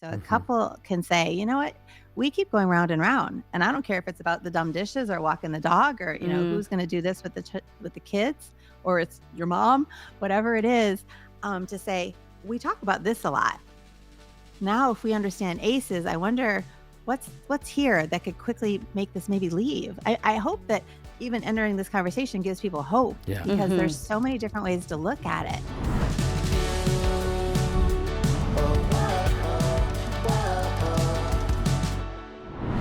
So a Mhm. couple can say, you know what, we keep going round and round, and I don't care if it's about the dumb dishes or walking the dog or Mm, who's going to do this with with the kids, or it's your mom, whatever it is. To say we talk about this a lot. Now, if we understand ACEs, I wonder what's here that could quickly make this maybe leave. I hope that even entering this conversation gives people hope Yeah. because there's mhm. so many different ways to look at it.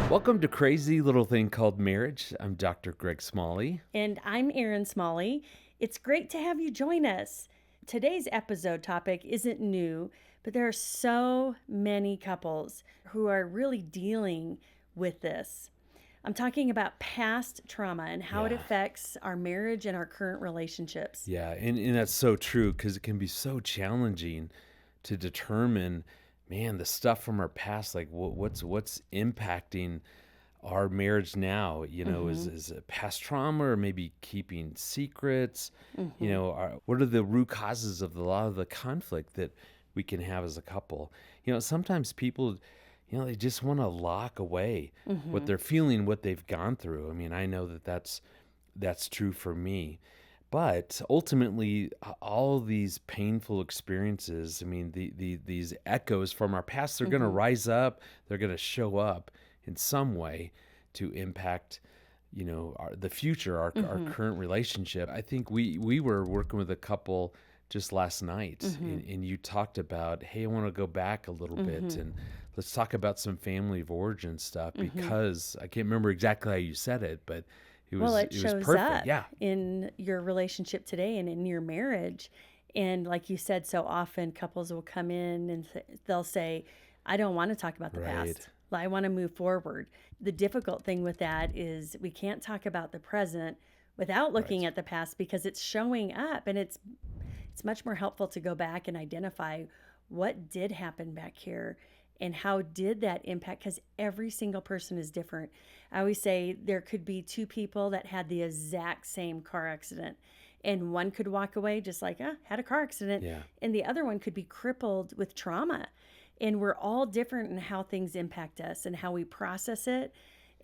Welcome to Crazy Little Thing Called Marriage. I'm Dr. Greg Smalley. And I'm Erin Smalley. It's great to have you join us. Today's episode topic isn't new, but there are so many couples who are really dealing with this. I'm talking about past trauma and how it Yeah. affects our marriage and our current relationships. Yeah, and that's so true because it can be so challenging to determine, man, the stuff from our past, like what's impacting our marriage now, Mm-hmm. is it past trauma or maybe keeping secrets, Mm-hmm. what are the root causes of a lot of the conflict that we can have as a couple? Sometimes people, they just want to lock away what Mm-hmm. they're feeling, what they've gone through. I mean, I know that that's true for me. But ultimately, all these painful experiences, I mean, these echoes from our past, they're going to Mm-hmm. rise up, they're going to show up in some way to impact, the future, our Mm-hmm. current relationship. I think we were working with a couple just last night, Mm-hmm. and you talked about, hey, I want to go back a little bit Mm-hmm. and let's talk about some family of origin stuff Mm-hmm. because I can't remember exactly how you said it, but it Well, was it it was shows perfect. up Yeah. in your relationship today and in your marriage. And like you said, so often couples will come in and they'll say, I don't want to talk about the Right. past. I want to move forward. The difficult thing with that is we can't talk about the present without looking Right. at the past because it's showing up, and it's much more helpful to go back and identify what did happen back here and how did that impact, because every single person is different. I always say there could be two people that had the exact same car accident, and one could walk away just like, had a car accident, Yeah. and the other one could be crippled with trauma. And we're all different in how things impact us and how we process it.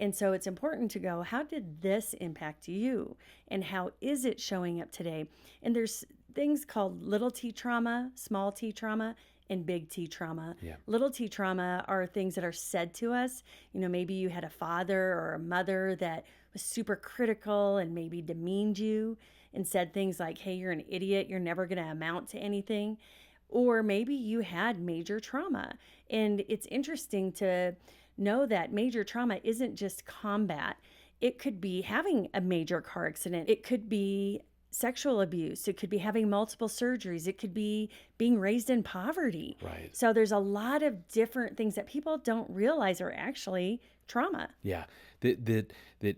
And so it's important to go, how did this impact you? And how is it showing up today? And there's things called little t trauma, small t trauma, and big T trauma. Yeah. Little t trauma are things that are said to us. Maybe you had a father or a mother that was super critical and maybe demeaned you and said things like, hey, you're an idiot, you're never going to amount to anything. Or maybe you had major trauma. And it's interesting to know that major trauma isn't just combat. It could be having a major car accident. It could be sexual abuse. It could be having multiple surgeries. It could be being raised in poverty. Right. So there's a lot of different things that people don't realize are actually trauma. Yeah. That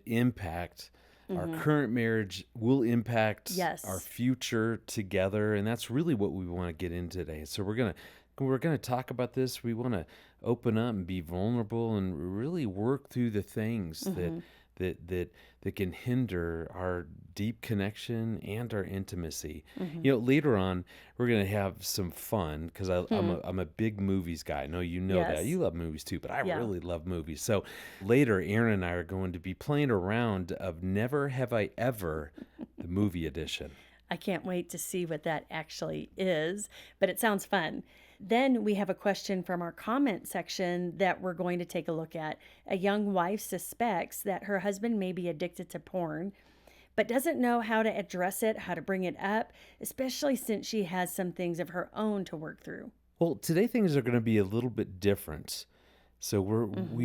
impact our Mm-hmm. current marriage will impact our Yes. future together, and that's really what we want to get into today. So we're gonna talk about this. We want to open up and be vulnerable and really work through the things that Mm-hmm. that that that can hinder our deep connection and our intimacy. Mm-hmm. Later on we're gonna have some fun because I'm a big movies guy. I know you know that. Yes. You love movies too, but I Yeah. really love movies. So later, Aaron and I are going to be playing a round of Never Have I Ever, the movie edition. I can't wait to see what that actually is, but it sounds fun. Then we have a question from our comment section that we're going to take a look at. A young wife suspects that her husband may be addicted to porn, but doesn't know how to address it, how to bring it up, especially since she has some things of her own to work through. Well, today things are going to be a little bit different. So we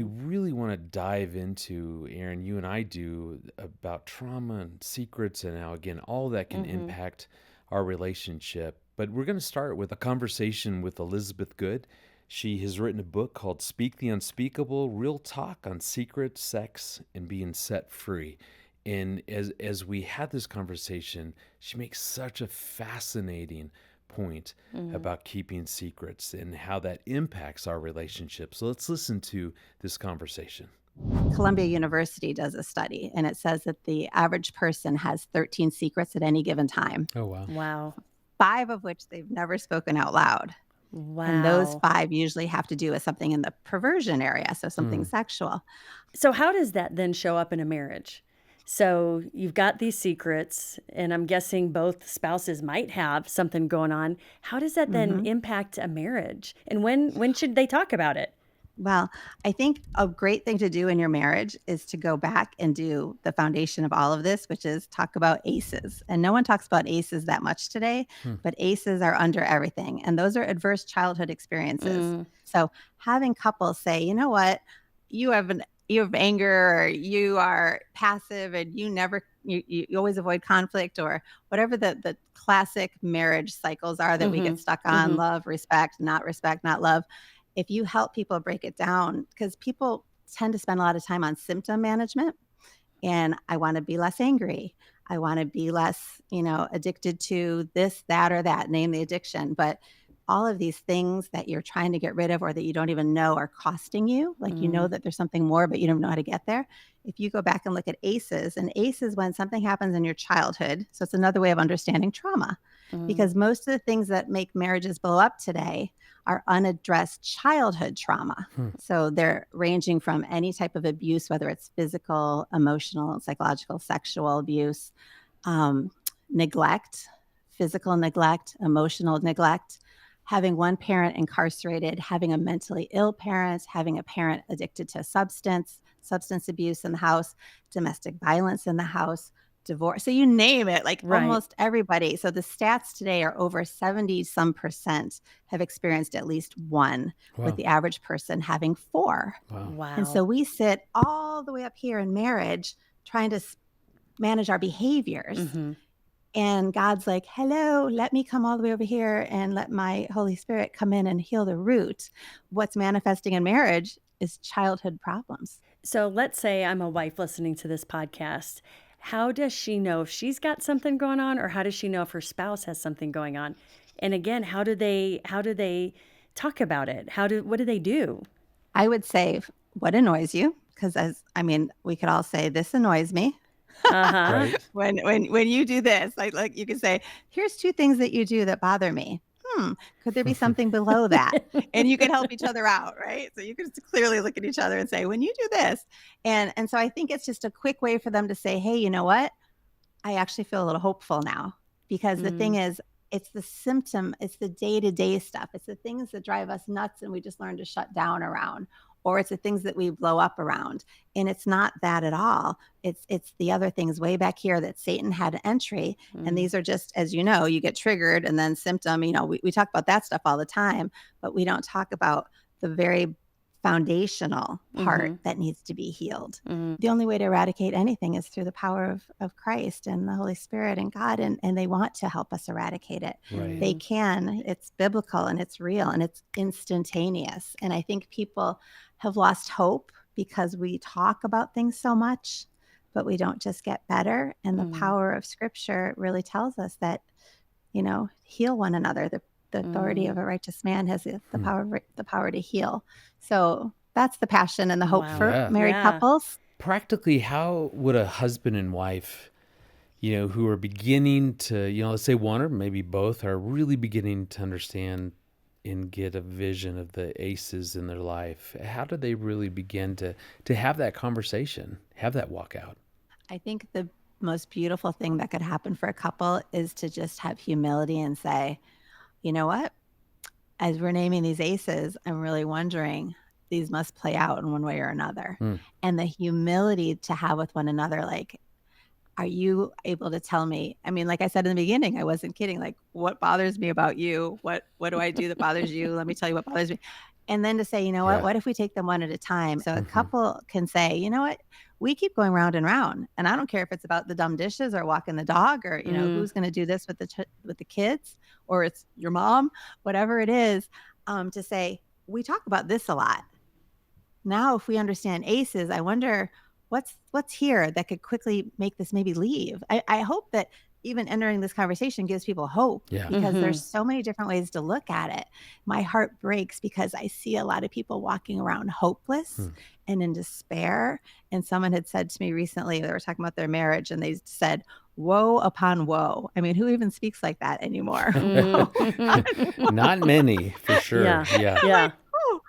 Mm-hmm. really want to dive into, Aaron, you and I do, about trauma and secrets and how, again, all that can Mm-hmm. impact our relationship. But we're going to start with a conversation with Elizabeth Good. She has written a book called Speak the Unspeakable, Real Talk on Secrets, Sex, and Being Set Free. And as we had this conversation, she makes such a fascinating point Mm-hmm. about keeping secrets and how that impacts our relationship. So let's listen to this conversation. Columbia University does a study, and it says that the average person has 13 secrets at any given time, Oh, wow. Wow. 5 of which they've never spoken out loud. And those Wow. 5 usually have to do with something in the perversion area, so something Mm. sexual. So how does that then show up in a marriage? So you've got these secrets, and I'm guessing both spouses might have something going on. How does that then Mhm. impact a marriage? And when should they talk about it? Well, I think a great thing to do in your marriage is to go back and do the foundation of all of this, which is talk about ACEs. And no one talks about ACEs that much today, Hmm. but ACEs are under everything. And those are adverse childhood experiences. Mm, So having couples say, you know what, you have anger, or you are passive, and you never you always avoid conflict, or whatever the classic marriage cycles are that we get mhm, stuck on: mhm, love, respect, not love. If you help people break it down, because people tend to spend a lot of time on symptom management, and I want to be less angry. I want to be less, addicted to this, that, or that, name the addiction. But all of these things that you're trying to get rid of or that you don't even know are costing you, like you know mm, that there's something more, but you don't know how to get there. If you go back and look at ACEs, and ACEs when something happens in your childhood, so it's another way of understanding trauma, mm, because most of the things that make marriages blow up today are unaddressed childhood trauma. Hmm. So they're ranging from any type of abuse, whether it's physical, emotional, psychological, sexual abuse, um, neglect, physical neglect, emotional neglect, having one parent incarcerated, having a mentally ill parent, having a parent addicted to substance abuse in the house, domestic violence in the house, divorce. So you name it, like right. almost everybody. So the stats today are over 70 some percent have experienced at least one, with Wow. the average person having 4. Wow. And so Wow. we sit all the way up here in marriage trying to manage our behaviors. Mhm. And God's like, hello, let me come all the way over here and let my Holy Spirit come in and heal the root. What's manifesting in marriage is childhood problems. So let's say I'm a wife listening to this podcast. How does she know if she's got something going on, or how does she know if her spouse has something going on? And again, how do they talk about it? What do they do? I would say, what annoys you? Because we could all say, this annoys me. Uh-huh. Right. When you do this, like you can say, here's 2 things that you do that bother me. Could there be something below that? And you can help each other out, right? So you can clearly look at each other and say, when you do this, and so I think it's just a quick way for them to say, hey, you know what? I actually feel a little hopeful now, because the thing Mm, is, it's the symptom, it's the day-to-day stuff. It's the things that drive us nuts and we just learn to shut down around, or it's the things that we blow up around. And it's not that at all. It's the other things way back here that Satan had an entry. And mm, these are just, as you know, you get triggered and then symptom, we talk about that stuff all the time, but we don't talk about the very foundational part mhm, that needs to be healed. mhm, The only way to eradicate anything is through the power of Christ and the Holy Spirit and God, and they want to help us eradicate it. Right. They mm, can. It's biblical and it's real and it's instantaneous. And I think people have lost hope because we talk about things so much, but we don't just get better. And the mm, power of Scripture really tells us that, heal one another. The authority mm. of a righteous man has the Hmm. power to heal. So that's the passion and the hope for Wow. Yeah. married Yeah. couples. Practically, how would a husband and wife, who are beginning to, let's say one or maybe both are really beginning to understand and get a vision of the aces in their life, how do they really begin to have that conversation, have that walk out? I think the most beautiful thing that could happen for a couple is to just have humility and say, you know what? As we're naming these aces, I'm really wondering, these must play out in one way or another. Hmm. And the humility to have with one another, like, are you able to tell me? I mean, like I said in the beginning, I wasn't kidding. Like, what bothers me about you? What do I do that bothers you? Let me tell you what bothers me. And then to say, you know Yeah. what if we take them one at a time? So a Hmm. couple can say, you know what? We keep going round and round. And I don't care if it's about the dumb dishes or walking the dog, or, Mm, who's going to do this with with the kids, or it's your mom, whatever it is, to say, we talk about this a lot. Now, if we understand ACEs, I wonder what's here that could quickly make this maybe leave. I hope that even entering this conversation gives people hope, Yeah. because there's mhm, so many different ways to look at it. My heart breaks because I see a lot of people walking around hopeless Hmm. and in despair. And someone had said to me recently, they were talking about their marriage, and they said, woe upon woe. I mean, who even speaks like that anymore? Woe upon Not woe. many, for sure. Yeah. Yeah. I'm like, Yeah. "Ooh."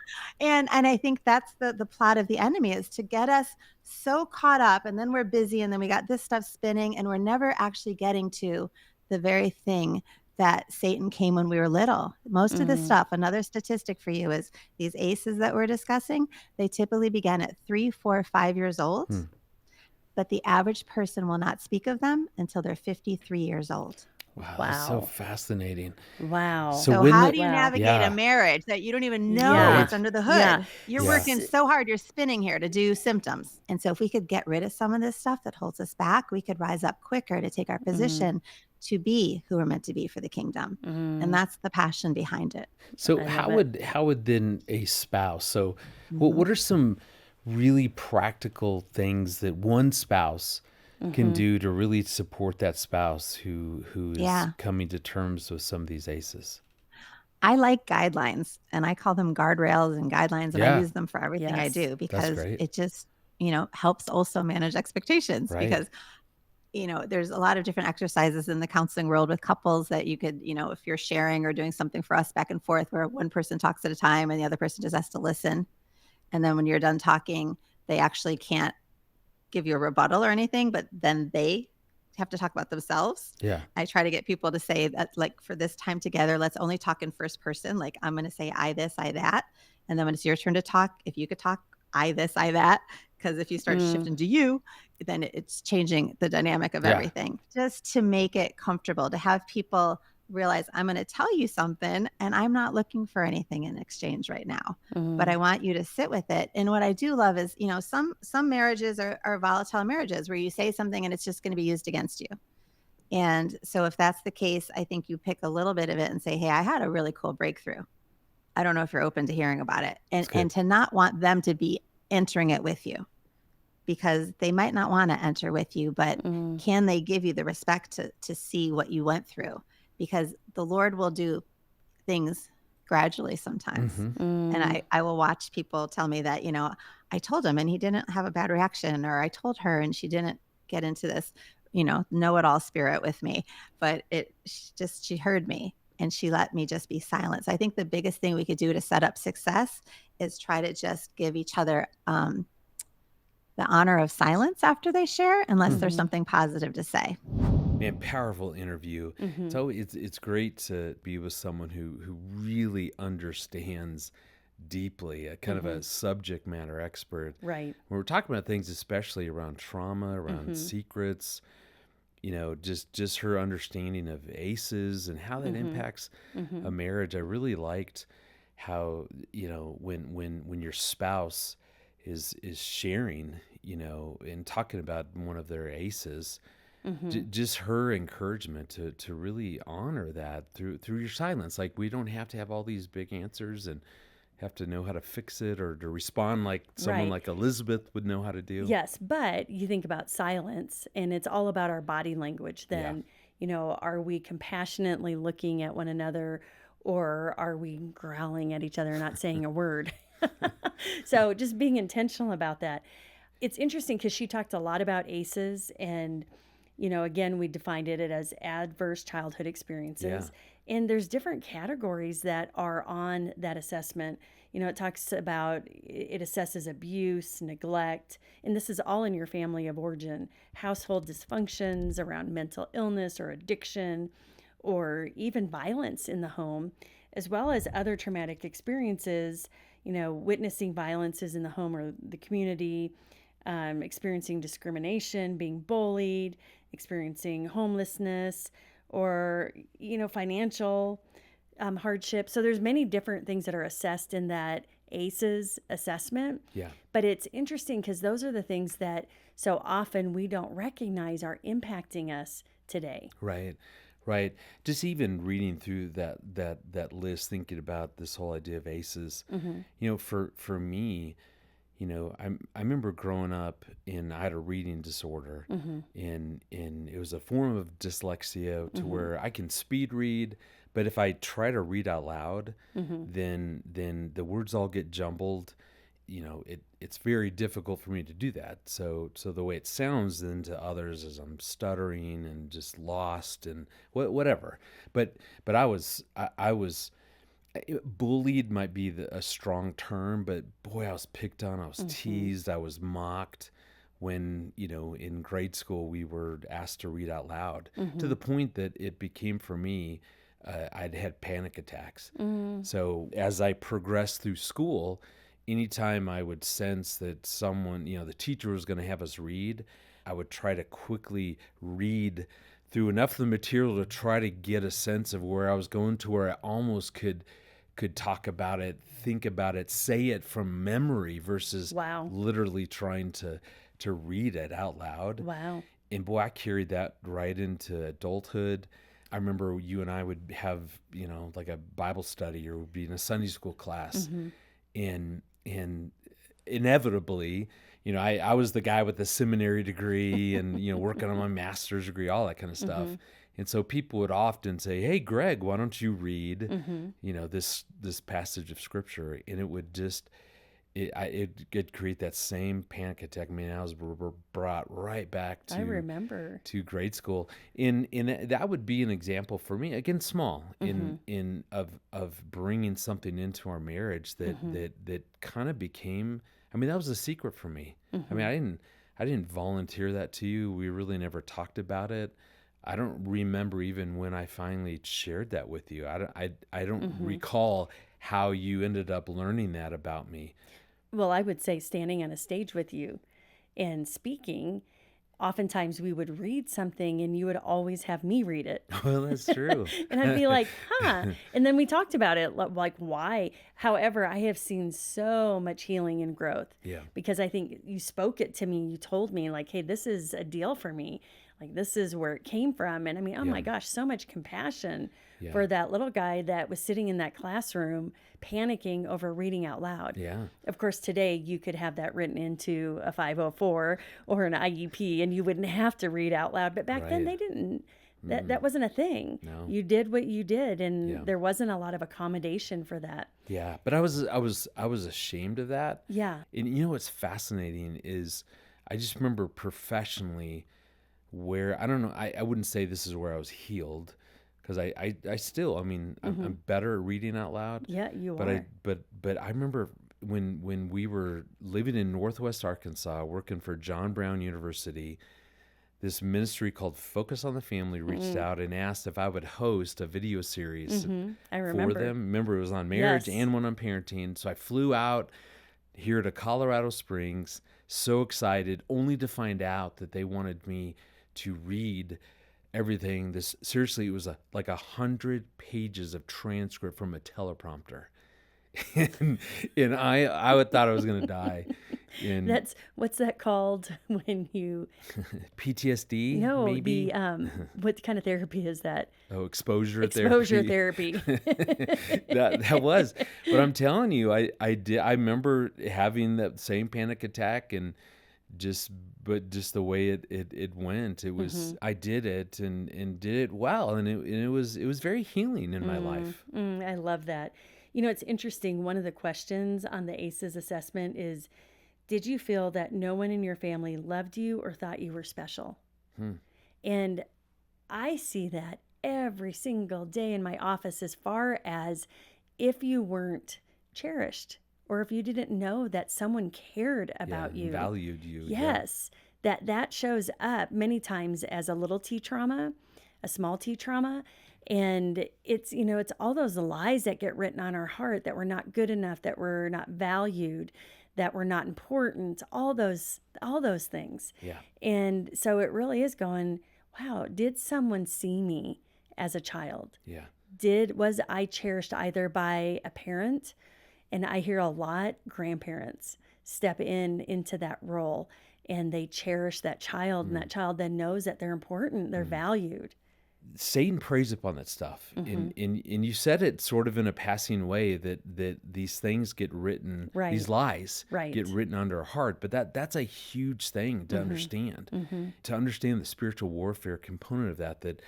And I think that's the plot of the enemy, is to get us so caught up, and then we're busy, and then we got this stuff spinning, and we're never actually getting to the very thing that Satan came when we were little. Most of this Mm. stuff, another statistic for you, is these ACEs that we're discussing, they typically begin at 3, 4, 5 years old, Hmm. but the average person will not speak of them until they're 53 years old. Wow, that's so Wow. fascinating. Wow. So So when how the do you Wow. navigate a yeah, marriage that you don't even know Yeah. what's right. under the Yeah. hood? You're Yeah. working so hard, you're spinning here to do symptoms. And so if we could get rid of some of this stuff that holds us back, we could rise up quicker to take our Mm. position to be who we're meant to be for the kingdom. And Mm. that's the passion behind it. So I love it. how would then a spouse, so Mhm. what are some really practical things that one spouse can Mm-hmm. do to really support that spouse who is Yeah. coming to terms with some of these ACEs? I like guidelines, and I call them guardrails and guidelines, and I Yeah, use them for everything I Yes. do that's because great. it just, helps also manage expectations. Right. Because there's a lot of different exercises in the counseling world with couples that you could, if you're sharing or doing something for us back and forth, where one person talks at a time and the other person just has to listen. And then when you're done talking, they actually can't give you a rebuttal or anything, but then they have to talk about themselves. Yeah. I try to get people to say that, like, for this time together, let's only talk in first person. Like, I'm going to say I this, I that. And then when it's your turn to talk, if you could talk I this, I that. Because if you start Mm. shifting to you, then it's changing the dynamic of Yeah. everything. Just to make it comfortable, to have people realize, I'm going to tell you something and I'm not looking for anything in exchange right now, but Mm. I want you to sit with it. And what I do love is, some marriages are volatile marriages where you say something and it's just going to be used against you. And so if that's the case, I think you pick a little bit of it and say, hey, I had a really cool breakthrough. I don't know if you're open to hearing about it. And That's good. and to not want them to be entering it with you, because they might not want to enter with you, but Mm. can they give you the respect to see what you went through? Because the Lord will do things gradually sometimes. Hmm. And Mm. I will watch people tell me that, I told him and he didn't have a bad reaction, or I told her and she didn't get into this, know-it-all spirit with me, but she heard me and she let me just be silent. So I think the biggest thing we could do to set up success is try to just give each other the honor of silence after they share, unless there's Mm-hmm. something positive to say. Man, powerful interview. Mm-hmm. So it's great to be with someone who really understands deeply, a kind of Mm-hmm. a subject matter expert. Right. When we're talking about things, especially around trauma, around Mm-hmm. secrets, just her understanding of ACEs and how that Mm-hmm. impacts Mm-hmm. a marriage. I really liked how, when your spouse is sharing, and talking about one of their ACEs, Mm-hmm. just her encouragement to really honor that through your silence. Like, we don't have to have all these big answers and have to know how to fix it or to respond like someone Right. like Elizabeth would know how to do. Yes, but you think about silence and it's all about our body language Yeah. then. Are we compassionately looking at one another, or are we growling at each other and not saying a word? So just being intentional about that. It's interesting because she talked a lot about ACEs, and again, we defined it as adverse childhood Yeah. experiences, and there's different categories that are on that assessment. It talks about, it assesses abuse, neglect, and this is all in your family of origin, household dysfunctions around mental illness or addiction, or even violence in the home, as well as other traumatic experiences, witnessing violences in the home or the community, experiencing discrimination, being bullied, experiencing homelessness, or financial hardship. So there's many different things that are assessed in that ACEs assessment. Yeah. But it's interesting because those are the things that so often we don't recognize are impacting us today. Right. Right. Just even reading through that list, thinking about this whole idea of ACEs, Mm-hmm. for me, I remember growing up and I had a reading disorder, Mm-hmm. and it was a form of dyslexia to Mm-hmm. where I can speed read, but if I try to read out loud, Mm-hmm. then the words all get jumbled, it's very difficult for me to do that. So the way it sounds then to others is I'm stuttering and just lost and whatever. But I was bullied might be a strong term, but boy, I was picked on. I was teased. I was mocked when, in grade school, we were asked to read out loud to the point that it became for me, I'd had panic attacks. So as I progressed through school, anytime I would sense that someone, the teacher was going to have us read, I would try to quickly read through enough of the material to try to get a sense of where I was going to where I almost could talk about it, think about it, say it from memory versus Wow. literally trying to read it out loud. Wow. And boy, I carried that right into adulthood. I remember you and I would have, like a Bible study or would be in a Sunday school class. And inevitably, I was the guy with the seminary degree and, working on my master's degree, all that kind of stuff. And so people would often say, "Hey, Greg, why don't you read, this passage of scripture?" And it would just, it'd create that same panic attack. I mean, I was brought right back I remember. to grade school. In that would be an example for me, again, small, of bringing something into our marriage that kind of became. I mean, that was a secret for me. I mean, I didn't volunteer that to you. We really never talked about it. I don't remember even when I finally shared that with you. I don't recall how you ended up learning that about me. Well, I would say standing on a stage with you and speaking, oftentimes we would read something and you would always have me read it. Well, that's true. And I'd be like, huh. And then we talked about it, like why. However, I have seen so much healing and growth. Yeah. Because I think you spoke it to me. You told me like, hey, this is a deal for me. Like, this is where it came from. And I mean, oh my gosh, so much compassion for that little guy that was sitting in that classroom panicking over reading out loud. Yeah. Of course, today you could have that written into a 504 or an IEP and you wouldn't have to read out loud. But back then they didn't. That wasn't a thing. No. You did what you did, and there wasn't a lot of accommodation for that. Yeah, but I was ashamed of that. Yeah. And what's fascinating is I just remember professionally where, I don't know, I wouldn't say this is where I was healed, because I still, I mean, I'm better at reading out loud. Yeah, you but are. But I remember when we were living in Northwest Arkansas, working for John Brown University, this ministry called Focus on the Family reached out and asked if I would host a video series I remember. for them. Remember, it was on marriage Yes. and one on parenting. So I flew out here to Colorado Springs, so excited, only to find out that they wanted me to read everything. Seriously, it was like 100 pages of transcript from a teleprompter. and I thought I was going to die. And What's that called when you PTSD, no maybe? the what kind of therapy is that? Oh, exposure Therapy. that was. But I'm telling you, I remember having that same panic attack and just the way it went. It was I did it and did it well, and it was very healing in my life. I love that. It's interesting. One of the questions on the ACEs assessment is, did you feel that no one in your family loved you or thought you were special? And I see that every single day in my office, as far as if you weren't cherished or if you didn't know that someone cared about you, valued you. Yes, that shows up many times as a little T trauma, a small T trauma. And it's all those lies that get written on our heart, that we're not good enough, that we're not valued, that we're not important, all those things. Yeah. And so it really is going, wow, did someone see me as a child? Yeah. Was I cherished either by a parent? And I hear a lot, grandparents step into that role and they cherish that child, and that child then knows that they're important, they're valued. Satan preys upon that stuff, and you said it sort of in a passing way that these things get written, these lies get written under our heart. But that's a huge thing to understand. To understand the spiritual warfare component of that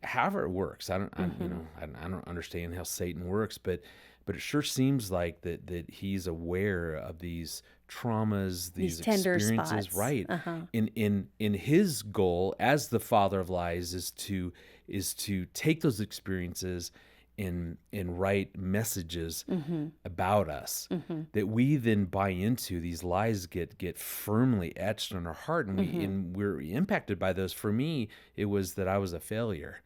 however it works. I don't understand how Satan works, but but it sure seems like that he's aware of these traumas, These these tender experiences, spots. right? Uh-huh. In his goal as the father of lies is to take those experiences and write messages about us that we then buy into. These lies get firmly etched on our heart, and we're impacted by those. For me, it was that I was a failure,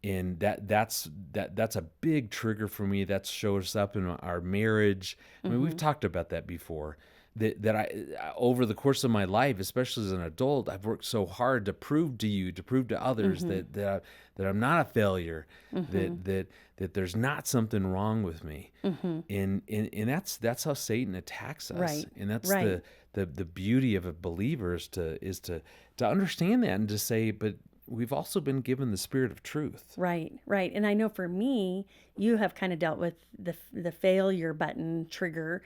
and that's a big trigger for me. That shows up in our marriage. I mean, we've talked about that before. That I over the course of my life, especially as an adult, I've worked so hard to prove to you, to prove to others that I'm not a failure, that there's not something wrong with me, and that's how Satan attacks us, Right. and that's Right. the beauty of a believer is to understand that and to say, but we've also been given the spirit of truth. Right, right. And I know for me, you have kind of dealt with the failure button trigger.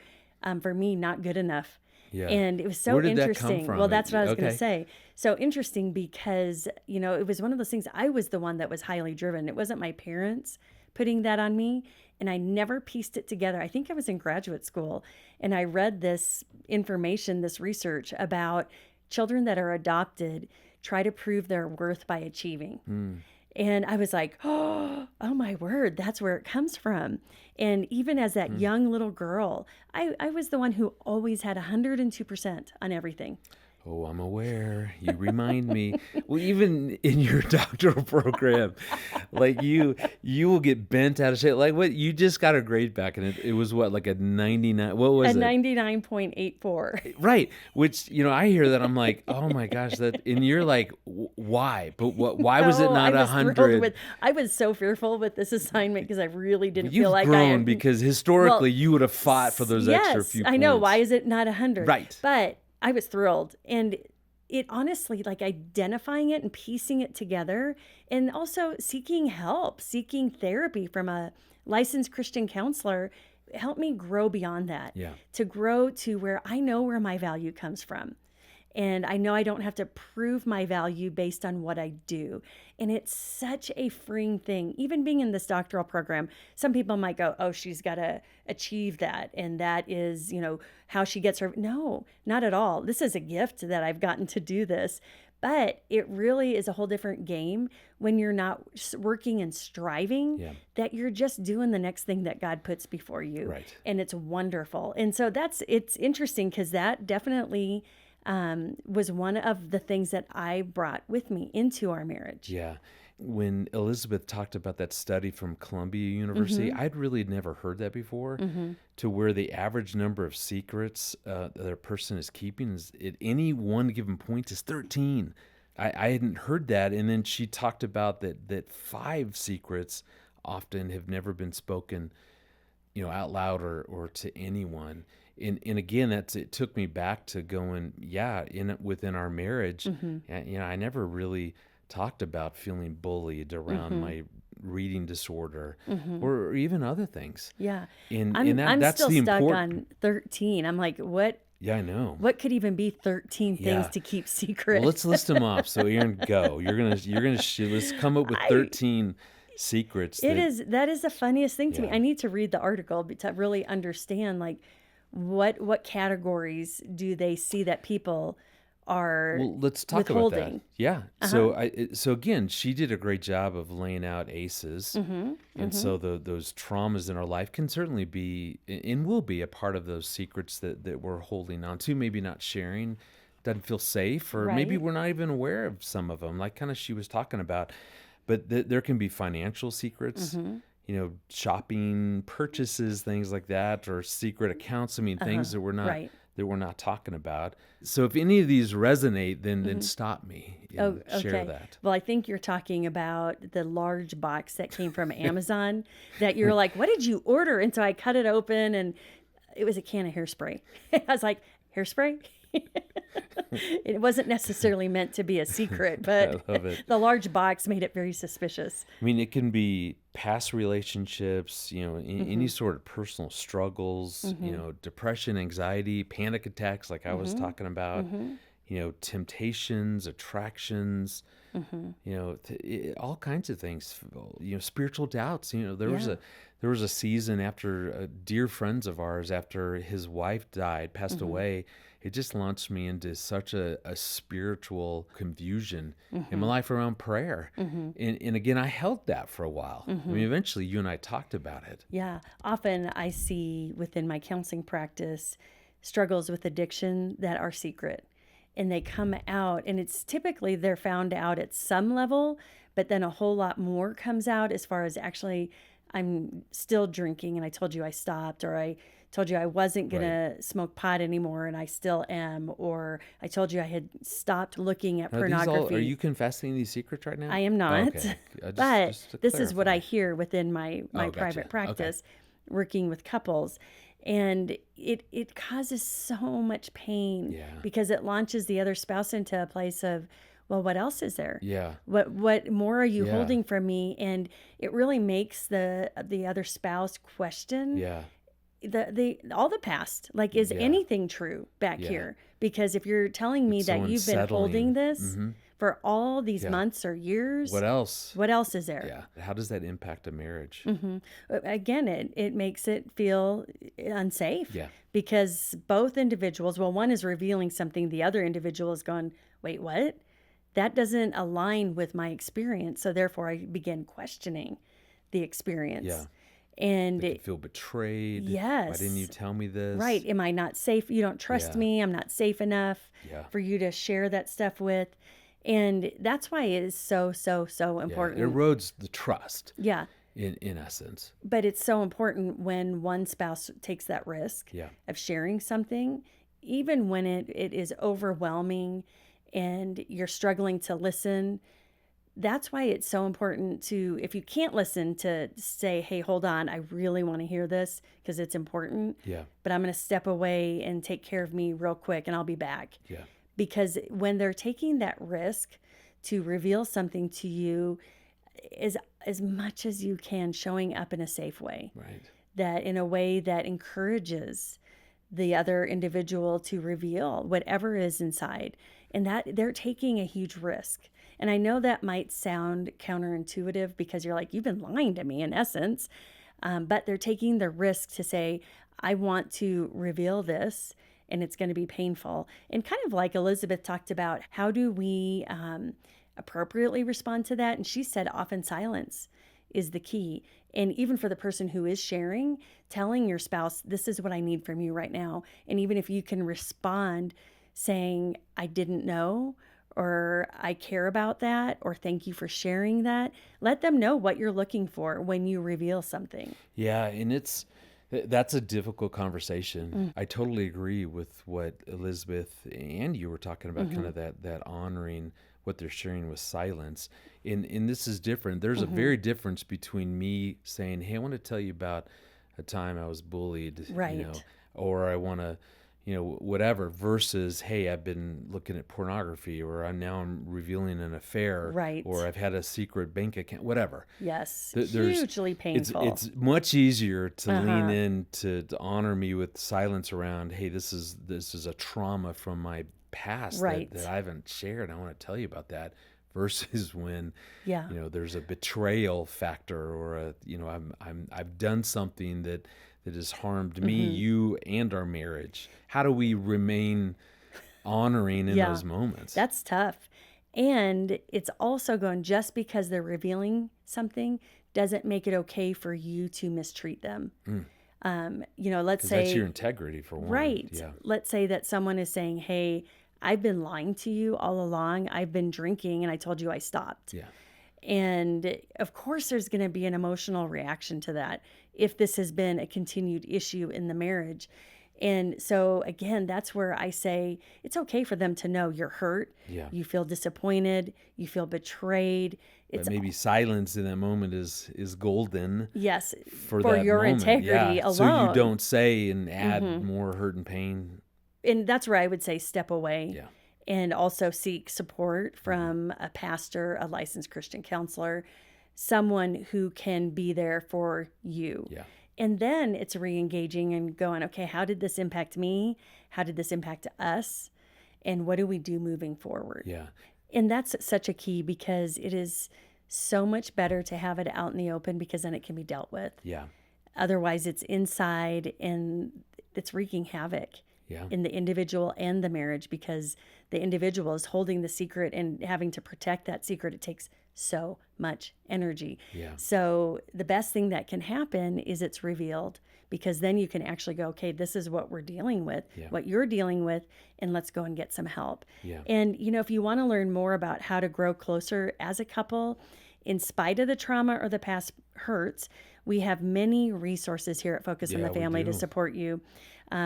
For me, not good enough. Yeah. And it was so Where did that come interesting. from? Well, that's what I was going to Okay. say. So interesting because, it was one of those things. I was the one that was highly driven. It wasn't my parents putting that on me. And I never pieced it together. I think I was in graduate school and I read this information, this research about children that are adopted try to prove their worth by achieving. And I was like, oh my word, that's where it comes from. And even as that young little girl, I was the one who always had 102% on everything. Oh, I'm aware. You remind me. Well, even in your doctoral program, like you will get bent out of shape. Like what you just got a grade back, and it was what, like a 99. What was A it? 99.84. Right. Which I hear that, I'm like, oh my gosh, that, and you're like, why? But why was it No, not I was thrilled 100? I was so fearful with this assignment because I really didn't You've feel like I grown had. because historically Well, you would have fought for those extra yes, few I know. points. Why is it not 100? Right. But I was thrilled. And it honestly, like identifying it and piecing it together, and also seeking help, seeking therapy from a licensed Christian counselor helped me grow beyond that. Yeah. To grow to where I know where my value comes from. And I know I don't have to prove my value based on what I do. And it's such a freeing thing. Even being in this doctoral program, some people might go, oh, she's got to achieve that. And that is, how she gets her. No, not at all. This is a gift that I've gotten to do this. But it really is a whole different game when you're not working and striving, Yeah. that you're just doing the next thing that God puts before you. Right. And it's wonderful. And so it's interesting because that definitely was one of the things that I brought with me into our marriage. Yeah. When Elizabeth talked about that study from Columbia University, I'd really never heard that before, to where the average number of secrets that a person is keeping is at any one given point is 13. I hadn't heard that. And then she talked about that 5 secrets often have never been spoken, out loud or to anyone. And again, it took me back to going, within our marriage, I never really talked about feeling bullied around my reading disorder or even other things. Yeah. And I'm that's still the stuck important. on 13. I'm like, what Yeah, I know. could even be 13 things Yeah. to keep secret? Well, let's list them off. So Erin, go. You're gonna let's come up with 13 secrets. That is the funniest thing to me. Yeah. I need to read the article to really understand like what categories do they see that people are Well, let's talk about that. withholding. Yeah. So again, she did a great job of laying out ACEs, and so those traumas in our life can certainly be and will be a part of those secrets that we're holding on to. Maybe not sharing, doesn't feel safe, or maybe Right. we're not even aware of some of them, like kind of she was talking about. But there can be financial secrets. Shopping, purchases, things like that, or secret accounts. I mean, things that we're not Right. talking about. So if any of these resonate, then stop me and share that. Well, I think you're talking about the large box that came from Amazon that you're like, what did you order? And so I cut it open and it was a can of hairspray. I was like, hairspray? It wasn't necessarily meant to be a secret, but I love it. the large box made it very suspicious. I mean, it can be past relationships, any sort of personal struggles, depression, anxiety, panic attacks, like I was talking about, temptations, attractions, all kinds of things, spiritual doubts. Yeah. There was a season after dear friends of ours, after his wife died, passed away. It just launched me into such a spiritual confusion in my life around prayer. And again, I held that for a while. I mean, eventually you and I talked about it. Yeah. Often I see within my counseling practice struggles with addiction that are secret. And they come out, and it's typically they're found out at some level, but then a whole lot more comes out as far as actually, I'm still drinking and I told you I stopped, or I told you I wasn't going to smoke pot anymore and I still am, or I told you I had stopped looking at pornography. Are you confessing these secrets right now? I am not, Okay. but Just to this is what I clarify. hear within my Gotcha. private Okay. practice, working with couples. And it causes so much pain Yeah. because it launches the other spouse into a place of, well, what else is there? Yeah. What more are you Yeah. holding from me? And it really makes the other spouse question Yeah. the all the past. Like, is Yeah. anything true back Yeah. here? Because if you're telling me It's that so you've been holding unsettling. this for all these Yeah. months or years, What else? what else is there? Yeah. How does that impact a marriage? Again, it makes it feel unsafe. Yeah. Because both individuals, well, one is revealing something, the other individual is going, wait, what? That doesn't align with my experience. So therefore, I begin questioning the experience. Yeah. And They could feel betrayed. Why yes. didn't you tell me this? Right. Am I not safe? You don't trust Yeah. me. I'm not safe enough Yeah. for you to share that stuff with. And that's why it is so, so, so Yeah. It important. erodes the trust Yeah. in essence. But it's so important when one spouse takes that risk Yeah. of sharing something, even when it is overwhelming and you're struggling to listen. That's why it's so important to, if you can't listen, to say, hey, hold on, I really want to hear this because it's important, Yeah. but I'm going to step away and take care of me real quick and I'll be back. Yeah. Because when they're taking that risk to reveal something to you, is as much as you can showing up in a safe way, Right. that in a way that encourages the other individual to reveal whatever is inside, and that they're taking a huge risk. And I know that might sound counterintuitive because you're like, you've been lying to me in essence, but they're taking the risk to say, I want to reveal this and it's going to be painful. And kind of like Elizabeth talked about, how do we appropriately respond to that? And she said often silence is the key. And even for the person who is sharing, telling your spouse, this is what I need from you right now. And even if you can respond saying, I didn't know, or I care about that, or thank you for sharing that, let them know what you're looking for when you reveal something. Yeah, and that's a difficult conversation. I totally agree with what Elizabeth and you were talking about, kind of that honoring what they're sharing with silence. And this is different. There's a very difference between me saying, hey, I want to tell you about a time I was bullied, Right. or I want to, whatever, versus, hey, I've been looking at pornography, or I'm revealing an affair, Right. or I've had a secret bank account, whatever. Yes, There's- hugely painful. It's much easier to lean in to honor me with silence around, hey, this is a trauma from my past Right. that I haven't shared. I want to tell you about that, versus when Yeah. there's a betrayal factor, or I've done something that has harmed me, you, and our marriage. How do we remain honoring in Yeah. those moments? That's tough. And it's also going, just because they're revealing something doesn't make it okay for you to mistreat them. Let's 'Cause say, that's your integrity for one. right. Yeah. Let's say that someone is saying, hey, I've been lying to you all along. I've been drinking and I told you I stopped. Yeah. And of course, there's going to be an emotional reaction to that if this has been a continued issue in the marriage. And so, again, that's where I say it's okay for them to know you're hurt. Yeah. You feel disappointed. You feel betrayed. But It's maybe silence in that moment is golden yes for for that your moment. integrity Yeah. alone. So you don't say and add more hurt and pain. And that's where I would say step away. Yeah. And also seek support from a pastor, a licensed Christian counselor, someone who can be there for you. Yeah. And then it's re-engaging and going, okay, how did this impact me? How did this impact us? And what do we do moving forward? Yeah. And that's such a key, because it is so much better to have it out in the open, because then it can be dealt with. Yeah. Otherwise, it's inside and it's wreaking havoc Yeah. in the individual and the marriage, because the individual is holding the secret and having to protect that secret. It takes so much energy. Yeah. So the best thing that can happen is it's revealed, because then you can actually go, okay, this is what we're dealing with, Yeah. what you're dealing with, and let's go and get some help. Yeah. And, if you want to learn more about how to grow closer as a couple, in spite of the trauma or the past hurts, we have many resources here at Focus on Yeah, the we Family to do. support you.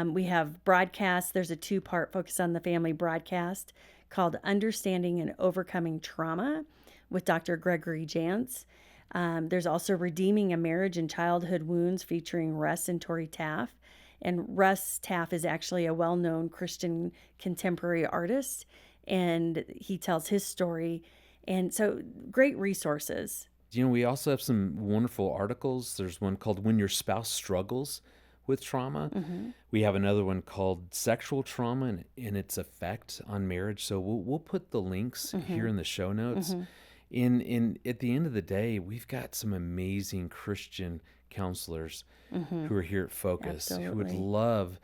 We have broadcasts. There's a 2-part Focus on the Family broadcast called Understanding and Overcoming Trauma with Dr. Gregory Jantz. There's also Redeeming a Marriage and Childhood Wounds featuring Russ and Tori Taff. And Russ Taff is actually a well-known Christian contemporary artist, and he tells his story. And so great resources. We also have some wonderful articles. There's one called When Your Spouse Struggles with Trauma. We have another one called Sexual Trauma and Its Effect on Marriage. So we'll put the links here in the show notes. In at the end of the day, we've got some amazing Christian counselors who are here at Focus who would Absolutely. love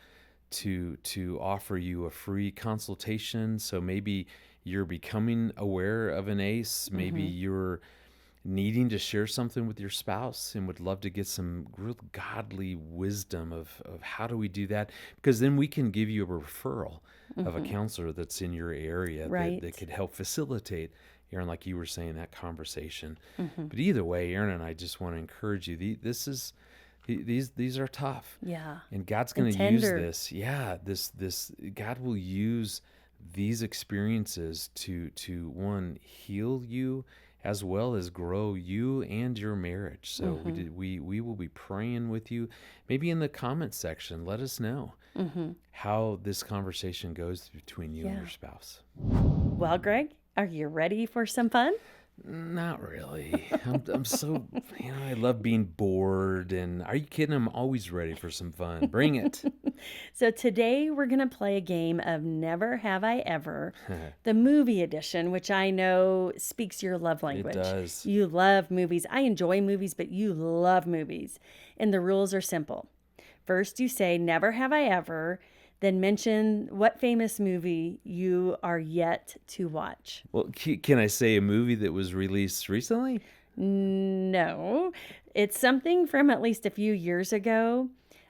to offer you a free consultation. So maybe you're becoming aware of an ACE, maybe you're needing to share something with your spouse and would love to get some real godly wisdom of how do we do that, because then we can give you a referral of a counselor that's in your area Right. that could help facilitate, Erin, like you were saying, that conversation. But either way, Erin and I just want to encourage you. These are tough. Yeah. And God's And going to use tender. this. Yeah, this God will use these experiences to one, heal you as well as grow you and your marriage. So we will be praying with you. Maybe in the comment section, let us know how this conversation goes between you and Yeah. your spouse. Well, Greg, are you ready for some fun? Not really. I'm so, I love being bored. And are you kidding? I'm always ready for some fun. Bring it. So today we're going to play a game of Never Have I Ever, the movie edition, which I know speaks your love language. does. You love movies. I enjoy movies, but you love movies. And the rules are simple. First, you say, Never have I ever, then mention what famous movie you are yet to watch. Well, can I say a movie that was released recently? No, it's something from at least a few years ago.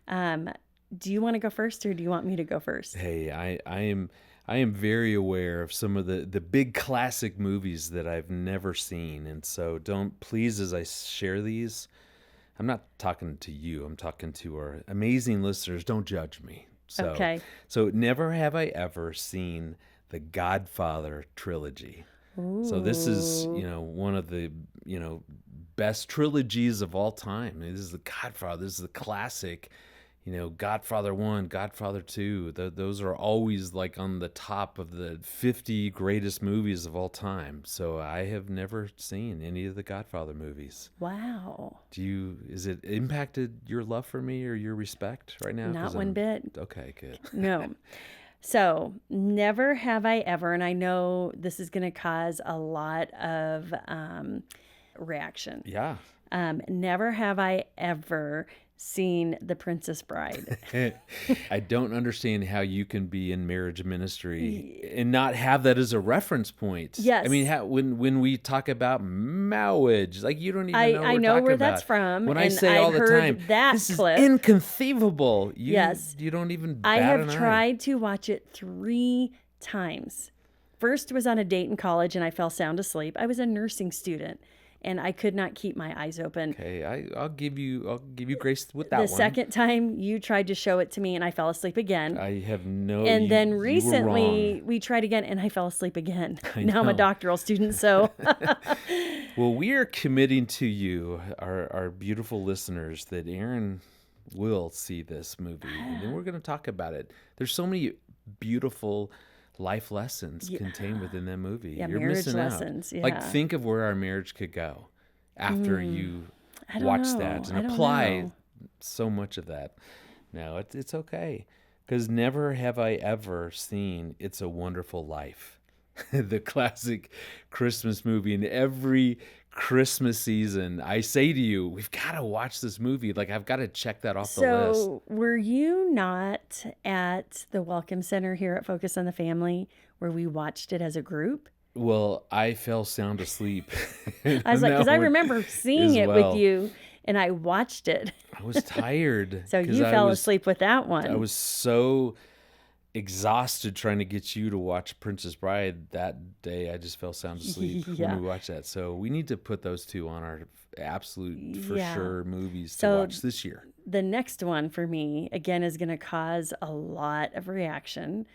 Do you want to go first, or do you want me to go first? Hey, I am very aware of some of the big classic movies that I've never seen. And so please, as I share these, I'm not talking to you. I'm talking to our amazing listeners. Don't judge me. Okay. So never have I ever seen the Godfather trilogy. So this is, one of the, best trilogies of all time. This is the Godfather. This is the classic, Godfather 1, Godfather 2. Those are always like on the top of the 50 greatest movies of all time. So I have never seen any of the Godfather movies. Wow. Is it impacted your love for me or your respect right now? Not 'Cause one bit. Okay, good. No. So, never have I ever, and I know this is going to cause a lot of reaction. Yeah. Never have I ever seen The Princess Bride. I don't understand how you can be in marriage ministry and not have that as a reference point. Yes. I mean, when we talk about marriage, like you don't even know what I we're know talking where about. that's from, When I and say I all the heard time, that this clip. is inconceivable. Yes. You don't even I bat have an eye. tried to watch it 3 times. First was on a date in college, and I fell sound asleep. I was a nursing student, and I could not keep my eyes open. Okay, I'll give you grace with that The one. second time you tried to show it to me, and I fell asleep again. I have no. And then you were recently wrong. we tried again, and I fell asleep again. I Now I'm a know. doctoral student, so Well, we are committing to you, our beautiful listeners, that Erin will see this movie, and then we're going to talk about it. There's so many beautiful life lessons contained within that movie. Yeah, You're marriage missing lessons, out. Like, yeah. think of where our marriage could go after you I don't watch know. that I and don't apply know. so much of that. No, it's okay, because never have I ever seen It's a Wonderful Life. the classic Christmas movie. And every Christmas season, I say to you, we've got to watch this movie. Like, I've got to check that off the list. So, were you not at the Welcome Center here at Focus on the Family where we watched it as a group? Well, I fell sound asleep. I was like, because I remember seeing it with you and I watched it. I was tired. So you fell asleep with that one. I was so exhausted trying to get you to watch Princess Bride that day. I just fell sound asleep when we watched that. So we need to put those two on our absolute for sure movies to watch this year. The next one for me, again, is going to cause a lot of reaction.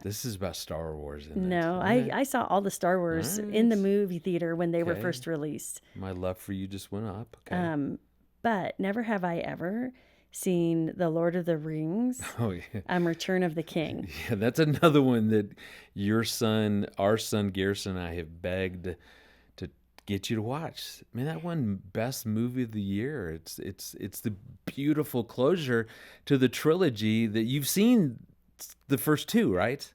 This is about Star Wars. No, I saw all the Star Wars in the movie theater when they were first released. My love for you just went up. Okay. But never have I ever seen The Lord of the Rings, Return of the King. Yeah, that's another one that our son Garrison and I have begged to get you to watch. Man, that one best movie of the year. It's the beautiful closure to the trilogy that you've seen. The first two, right?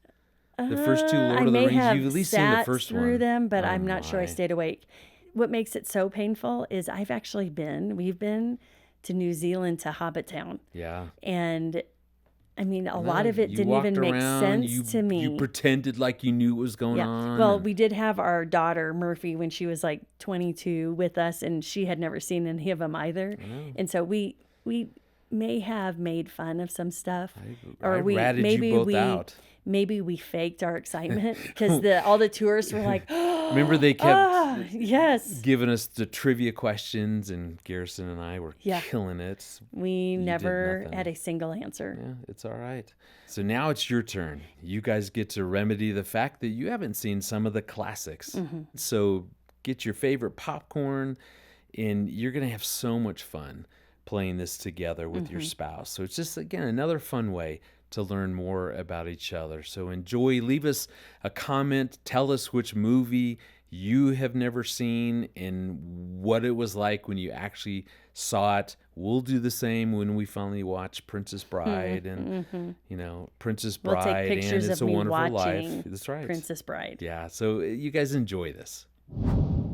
The first two Lord of the Rings. You've at least seen the first one. Through them, but I'm not sure I stayed awake. What makes it so painful is we've been to New Zealand, to Hobbittown. Yeah. And I mean, a lot of it didn't even make sense to me. You pretended like you knew what was going on. Well, we did have our daughter, Murphy, when she was like 22 with us, and she had never seen any of them either. And so we may have made fun of some stuff, or maybe we faked our excitement because all the tourists were like, remember they kept giving us the trivia questions, and Garrison and I were killing it. We never had a single answer. Yeah, it's all right. So now it's your turn. You guys get to remedy the fact that you haven't seen some of the classics. So get your favorite popcorn, and you're gonna have so much fun playing this together with your spouse. So it's just, again, another fun way to learn more about each other. So enjoy. Leave us a comment. Tell us which movie you have never seen and what it was like when you actually saw it. We'll do the same when we finally watch Princess Bride and, Princess Bride we'll take pictures and It's of a me Wonderful watching Life. That's right. Princess Bride. Yeah. So you guys enjoy this.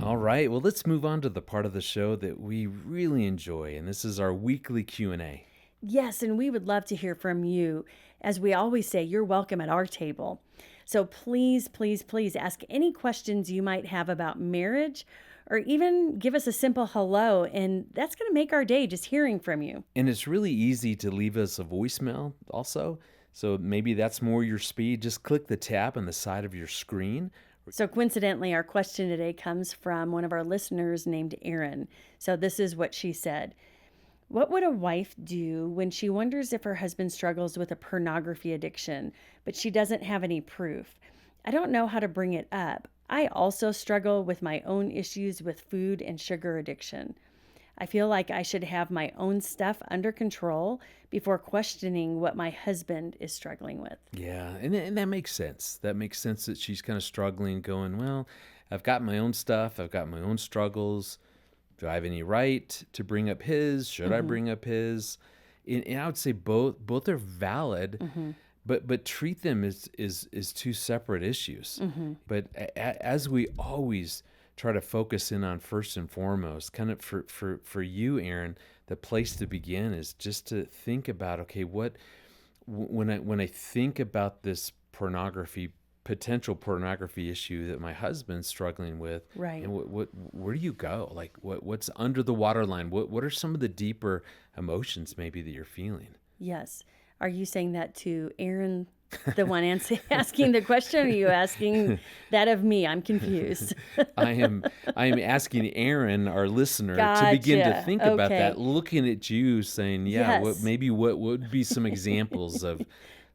All right, well, let's move on to the part of the show that we really enjoy, and this is our weekly Q&A. Yes, and we would love to hear from you. As we always say, you're welcome at our table. So please, please, please ask any questions you might have about marriage, or even give us a simple hello, and that's going to make our day just hearing from you. And it's really easy to leave us a voicemail also, so maybe that's more your speed. Just click the tab on the side of your screen. So coincidentally, our question today comes from one of our listeners named Erin. So this is what she said. What would a wife do when she wonders if her husband struggles with a pornography addiction, but she doesn't have any proof? I don't know how to bring it up. I also struggle with my own issues with food and sugar addiction. I feel like I should have my own stuff under control before questioning what my husband is struggling with. Yeah, and that makes sense. That makes sense that she's kind of struggling, going, well, I've got my own stuff. I've got my own struggles. Do I have any right to bring up his? Should I bring up his? And I would say both are valid, but treat them as two separate issues. But as we always try to focus in on first and foremost, kind of for you, Erin, the place to begin is just to think about, okay, when I think about this potential pornography issue that my husband's struggling with, right? And where do you go? Like what's under the waterline? What are some of the deeper emotions maybe that you're feeling? Yes. Are you saying that to Erin, the one asking the question? Or are you asking that of me? I'm confused. I am asking Erin, our listener, to begin to think about that, looking at you, saying, what would be some examples of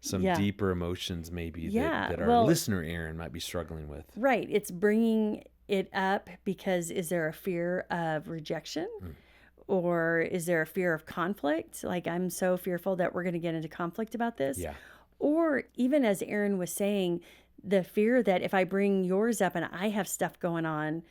some deeper emotions maybe that our listener Erin might be struggling with. Right. It's bringing it up because is there a fear of rejection? Or is there a fear of conflict? Like, I'm so fearful that we're going to get into conflict about this. Yeah. Or even as Erin was saying, the fear that if I bring yours up and I have stuff going on,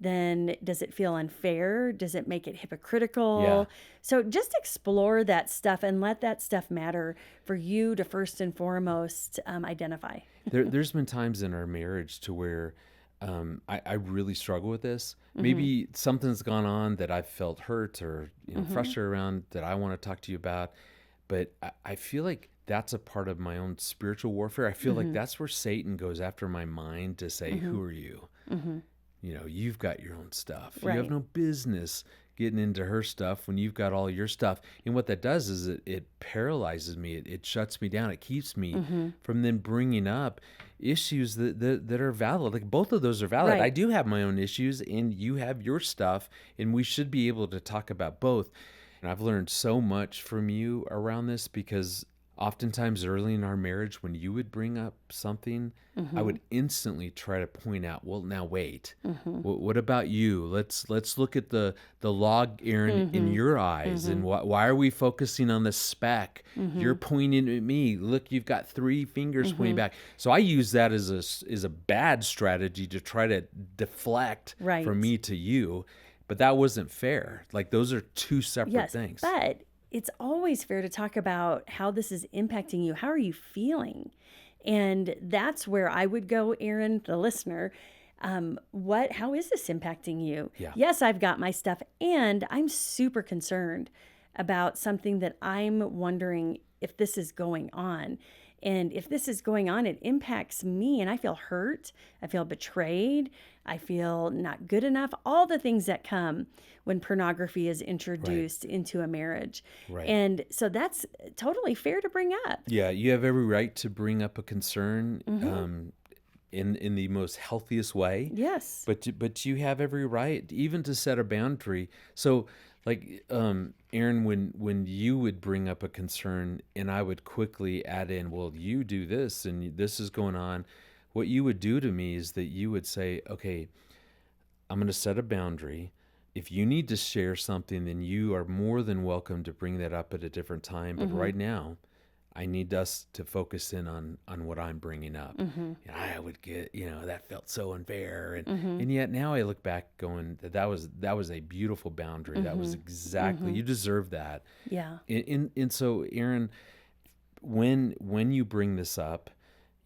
then does it feel unfair? Does it make it Yeah. hypocritical? So just explore that stuff and let that stuff matter for you to first and foremost identify. There's been times in our marriage to where I really struggle with this. Maybe something's gone on that I've felt hurt or frustrated around that I want to talk to you about. But I feel like that's a part of my own spiritual warfare. I feel like that's where Satan goes after my mind to say, who are you? You've got your own stuff. You have Right. no business getting into her stuff when you've got all your stuff. And what that does is it paralyzes me. It shuts me down. It keeps me from then bringing up issues that are valid. Like both of those are valid. I Right. do have my own issues and you have your stuff, and we should be able to talk about both. And I've learned so much from you around this because oftentimes early in our marriage, when you would bring up something, I would instantly try to point out, well, now wait, what about you? Let's look at the log, Erin, in your eyes, and why are we focusing on the speck? You're pointing at me. Look, you've got three fingers pointing back. So I use that as a bad strategy to try to deflect Right. from me to you, but that wasn't fair. Like those are two separate Yes, things. but it's always fair to talk about how this is impacting you. How are you feeling? And that's where I would go, Erin, the listener. How is this impacting you? Yeah. Yes, I've got my stuff, and I'm super concerned about something that I'm wondering if this is going on. And if this is going on, it impacts me, and I feel hurt. I feel betrayed. I feel not good enough. All the things that come when pornography is introduced into a marriage. Right. And so that's totally fair to bring up. Yeah, you have every right to bring up a concern in the most healthiest way. Yes. But you have every right even to set a boundary. So like Erin, when you would bring up a concern and I would quickly add in, well, you do this and this is going on, what you would do to me is that you would say, okay, I'm going to set a boundary. If you need to share something, then you are more than welcome to bring that up at a different time. But right now, I need us to focus in on what I'm bringing up. And I would get, that felt so unfair. And yet now I look back going, that was a beautiful boundary. That was exactly, you deserve that. Yeah. And so, Erin, when you bring this up,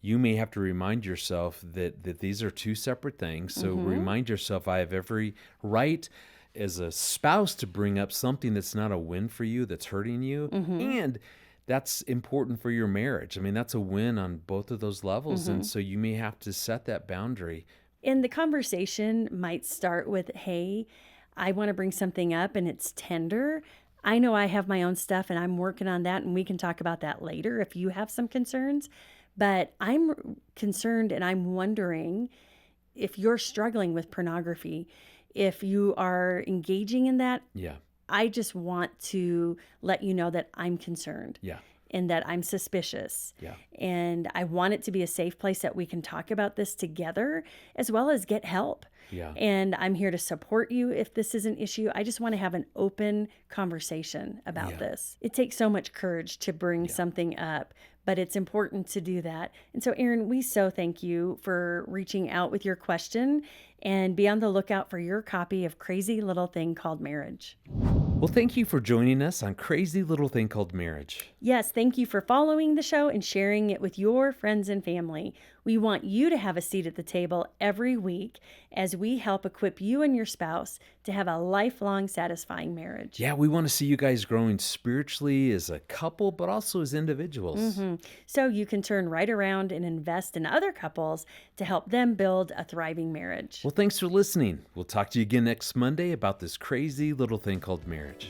you may have to remind yourself that these are two separate things. So remind yourself, I have every right as a spouse to bring up something that's not a win for you, that's hurting you. And that's important for your marriage. I mean, that's a win on both of those levels. And so you may have to set that boundary. And the conversation might start with, hey, I want to bring something up and it's tender. I know I have my own stuff and I'm working on that, and we can talk about that later if you have some concerns. But I'm concerned and I'm wondering if you're struggling with pornography, if you are engaging in that. Yeah. I just want to let you know that I'm concerned. Yeah. And that I'm suspicious. Yeah. And I want it to be a safe place that we can talk about this together as well as get help. Yeah. And I'm here to support you if this is an issue. I just want to have an open conversation about this. It takes so much courage to bring something up, but it's important to do that. And so, Erin, we so thank you for reaching out with your question, and be on the lookout for your copy of Crazy Little Thing Called Marriage. Well, thank you for joining us on Crazy Little Thing Called Marriage. Yes, thank you for following the show and sharing it with your friends and family. We want you to have a seat at the table every week as we help equip you and your spouse to have a lifelong satisfying marriage. Yeah, we want to see you guys growing spiritually as a couple, but also as individuals. So you can turn right around and invest in other couples to help them build a thriving marriage. Well, thanks for listening. We'll talk to you again next Monday about this crazy little thing called marriage.